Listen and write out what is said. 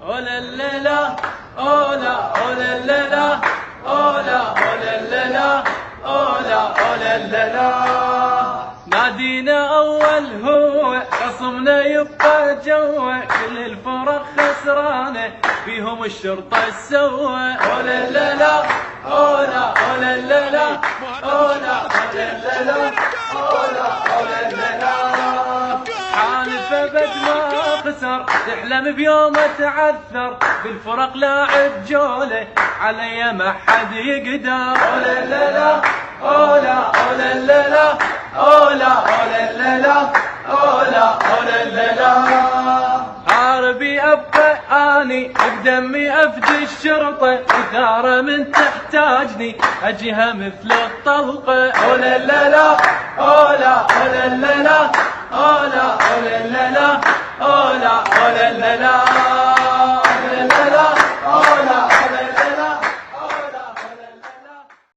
أولا لا أولا أولا لا أولا أولا لا أولا أولا لا. نادينا أول هو خصمنا يبقى جوه، كل الفرق خسرانة فيهم الشرطة سوى. أولا لا أولا أولا لا أولا أولا لا أولا أولا لا. حالف أبد ما خسر، تحلم بيوم تعثر، بالفرق لاعب جوله علي ما حد يقدر. أولا لا أولا أولا لا أولا أولا لا أولا أولا لا. عربي أبقى أني بدمي أفدي الشرطة، إثارة من تحتاجني أجيها مثل الطلقة. أولا لا أولا أولا لا أولا أولا لا أولا أولا لا.